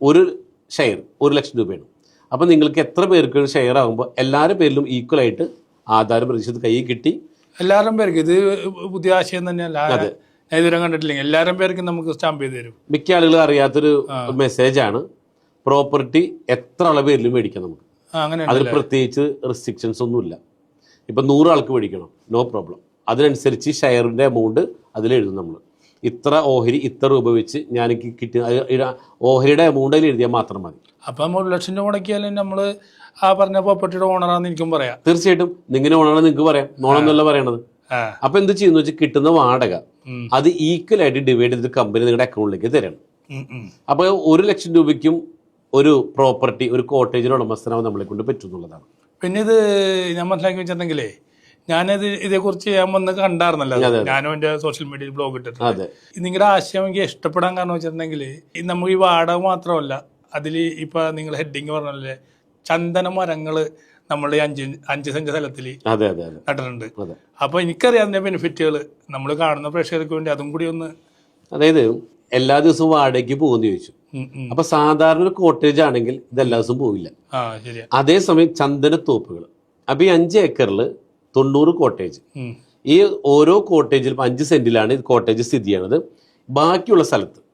ഒരു ഷെയർ 1,00,000 രൂപയാണ്. അപ്പം നിങ്ങൾക്ക് എത്ര പേർക്ക് ഷെയർ ആകുമ്പോൾ എല്ലാവരുടെ പേരിലും ഈക്വലായിട്ട് ആധാരം രജിസ്റ്റർ കയ്യിൽ കിട്ടി. എല്ലാവരും പേർക്ക് ഇത് പുതിയ ആശയം തന്നെയല്ല, ഞാൻ ഇതുവരെ കണ്ടിട്ടില്ലെങ്കിൽ എല്ലാവരും പേർക്കും നമുക്ക് സ്റ്റാമ്പ് ചെയ്ത് തരും. മിക്ക ആളുകൾ അറിയാത്തൊരു മെസ്സേജാണ്, പ്രോപ്പർട്ടി എത്ര ആളുടെ പേരിലും മേടിക്കാം നമുക്ക്. അതിൽ പ്രത്യേകിച്ച് റെസ്ട്രിക്ഷൻസ് ഒന്നുമില്ല. ഇപ്പം 100 ആൾക്ക് മേടിക്കണം, നോ പ്രോബ്ലം. അതിനനുസരിച്ച് ഷെയറിൻ്റെ എമൗണ്ട് അതിലെഴുതും. നമ്മൾ ഇത്ര ഓഹരി ഇത്ര രൂപ വെച്ച് ഞാൻ കിട്ടിയ ഓഹരിയുടെ എമൗണ്ട് അതിൽ എഴുതിയാൽ മാത്രം മതി. അപ്പം 1,00,000 രൂപ മുടക്കിയാലും നമ്മൾ ആ പറഞ്ഞ പ്രോപ്പർട്ടിയുടെ ഓണറാന്ന് എനിക്കും പറയാം. തീർച്ചയായിട്ടും നിങ്ങനെ ഓണറാണെന്ന് നിങ്ങൾക്ക് പറയാം, നോണെന്നല്ല പറയണത്. അപ്പൊ എന്ത് ചെയ്യുന്ന വെച്ചാൽ കിട്ടുന്ന വാടക അത് ഈക്വൽ ആയിട്ട് ഡിവൈഡ് ചെയ്ത് കമ്പനി നിങ്ങളുടെ അക്കൗണ്ടിലേക്ക് തരണം. അപ്പൊ 1,00,000 രൂപയ്ക്കും ഒരു പ്രോപ്പർട്ടി ഒരു കോട്ടേജിന് ഉടമസ്ഥനാവും നമ്മളെ കൊണ്ട് പറ്റുന്നുള്ളതാണ്. പിന്നെ ഇത് ഞാൻ മനസ്സിലാക്കി വെച്ചിട്ടുണ്ടെങ്കിലേ, ഞാനത് ഇതേക്കുറിച്ച് ഞാൻ വന്ന് കണ്ടായിരുന്നല്ലോ, ഞാനും എൻ്റെ സോഷ്യൽ മീഡിയയിൽ ബ്ലോഗ് ഇട്ടിട്ടുണ്ട്. നിങ്ങളുടെ ആശയം എനിക്ക് ഇഷ്ടപ്പെടാൻ കാരണം വെച്ചിട്ടുണ്ടെങ്കിൽ നമുക്ക് ഈ വാടക മാത്രമല്ല, അതിൽ ഇപ്പൊ നിങ്ങൾ ഹെഡിങ് പറഞ്ഞല്ലേ ചന്ദന മരങ്ങള് നമ്മൾ 5 സെന്റ് സ്ഥലത്തിൽ നട്ടിട്ടുണ്ട്. അപ്പൊ എനിക്കറിയാം അതിന്റെ ബെനിഫിറ്റുകൾ. നമ്മൾ കാണുന്ന പ്രേക്ഷകർക്ക് വേണ്ടി അതും കൂടി ഒന്ന്. അതായത് എല്ലാ ദിവസവും വാടകയ്ക്ക് പോകുമെന്ന് ചോദിച്ചു. അപ്പൊ സാധാരണ ഒരു കോട്ടേജ് ആണെങ്കിൽ ഇത് എല്ലാ ദിവസവും പോവില്ല. അതേസമയം ചന്ദനത്തോപ്പുകൾ, അപ്പൊ ഈ 5 ഏക്കറിൽ 90 കോട്ടേജ്. ഈ ഓരോ കോട്ടേജിലും 5 സെന്റിലാണ് കോട്ടേജ് സ്ഥിതി ചെയ്യണത്. ബാക്കിയുള്ള സ്ഥലത്ത്